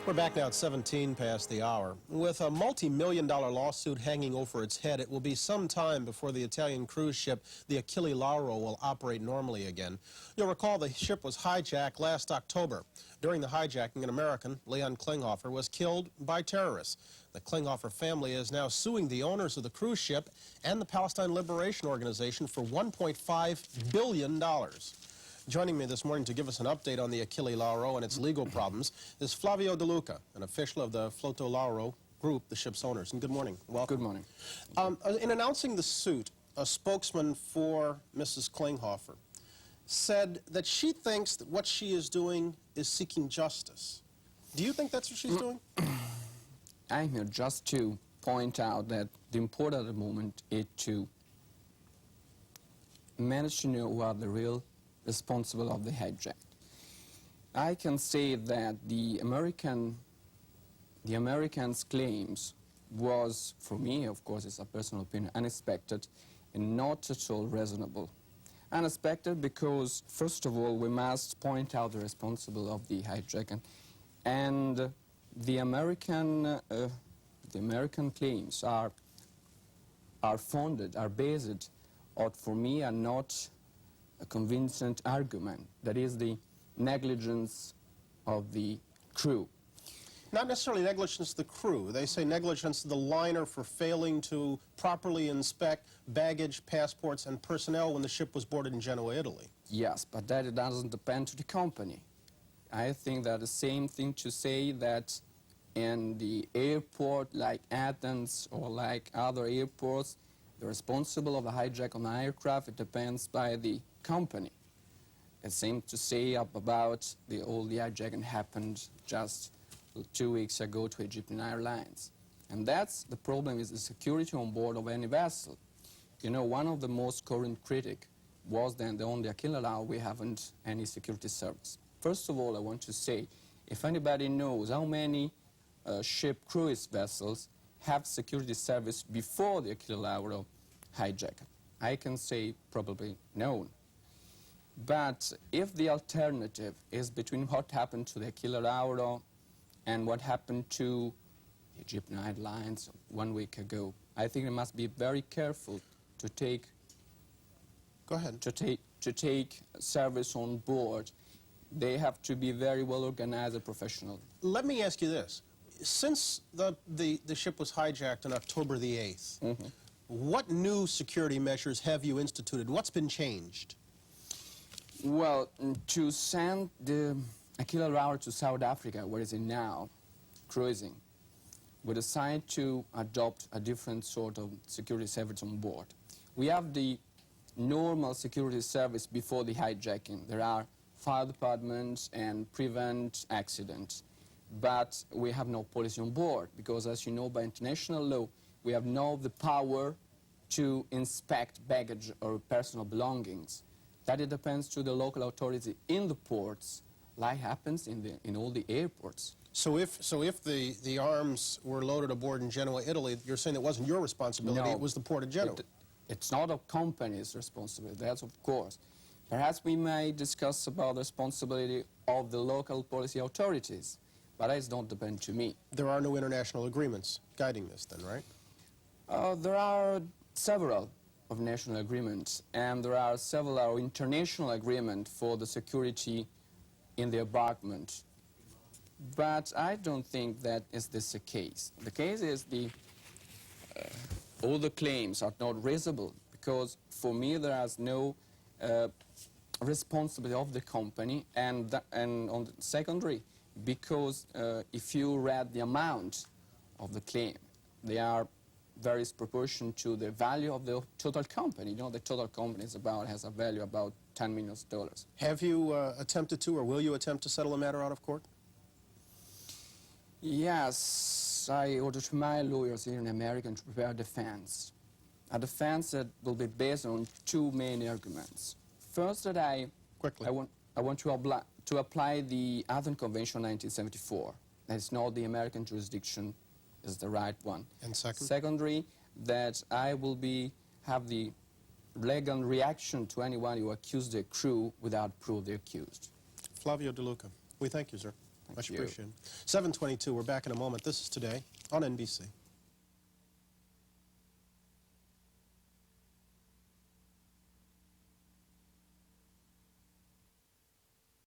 We're back now at 17 past the hour. With a multi-million-dollar lawsuit hanging over its head, it will be some time before the Italian cruise ship, the Achille Lauro, will operate normally again. You'll recall the ship was hijacked last October. During the hijacking, an American, Leon Klinghoffer, was killed by terrorists. The Klinghoffer family is now suing the owners of the cruise ship and the Palestine Liberation Organization for $1.5 billion. Joining me this morning to give us an update on the Achille Lauro and its legal problems is Flavio de Luca, an official of the Floto Lauro group, the ship's owners. And good morning. Welcome. Good morning. In announcing the suit, a spokesman for Mrs. Klinghoffer said that she thinks that what she is doing is seeking justice. Do you think that's what she's doing? I'm here just to point out that the important at the moment is to manage to know who are the real responsible of the hijack. I can say that the Americans' claims was, for me, of course, it's a personal opinion, unexpected and not at all reasonable. Unexpected because, first of all, we must point out the responsible of the hijacking, and the American claims are founded, are based, or for me, are not a convincing argument. That is the negligence of the crew. Not necessarily negligence of the crew. They say negligence of the liner for failing to properly inspect baggage, passports, and personnel when the ship was boarded in Genoa, Italy. Yes, but that doesn't depend to the company. I think that the same thing to say that in the airport like Athens or like other airports, the responsible of a hijack on an aircraft, it depends by the company. It seems to say about all the hijacking happened just 2 weeks ago to Egyptian Airlines. And that's the problem, is the security on board of any vessel. You know, one of the most current critics was that on the Achille Lauro we haven't any security service. First of all, I want to say, if anybody knows how many ship cruise vessels have security service before the Achille Lauro hijack, I can say probably none. But if the alternative is between what happened to the Achille Lauro and what happened to Egyptian Airlines 1 week ago, I think we must be very careful to take service on board. They have to be very well organized and professional. Let me ask you this. Since the ship was hijacked on October the 8th, what new security measures have you instituted? What's been changed? Well, to send the Achille Lauro to South Africa, where is it now, cruising, we decided to adopt a different sort of security service on board. We have the normal security service before the hijacking. There are fire departments and prevent accidents. But we have no policy on board because, as you know, by international law, we have no the power to inspect baggage or personal belongings. That it depends to the local authority in the ports, like happens in all the airports. So if the arms were loaded aboard in Genoa, Italy, you're saying it wasn't your responsibility, No, it was the port of Genoa? It's not a company's responsibility, that's of course. Perhaps we may discuss about the responsibility of the local policy authorities, but that don't depend to me. There are no international agreements guiding this then, right? There are several of national agreements, and there are several international agreements for the security in the apartment. But I don't think that is this the case. The case is all the claims are not reasonable, because for me there is no responsibility of the company, and on the secondary, because if you read the amount of the claim, they are very proportional to the value of the total company. You know, the total company has a value about $10 million. Have you attempted to, or will you attempt to settle the matter out of court? Yes, I ordered to my lawyers here in America to prepare a defense that will be based on two main arguments. First, that I want to apply the Athens Convention 1974. That is not the American jurisdiction, is the right one. And second? Secondly, that I will have the legal reaction to anyone who accused the crew without proof they're accused. Flavio de Luca, we thank you, sir. Much you. appreciated. 7:22, we're back in a moment. This is Today on NBC.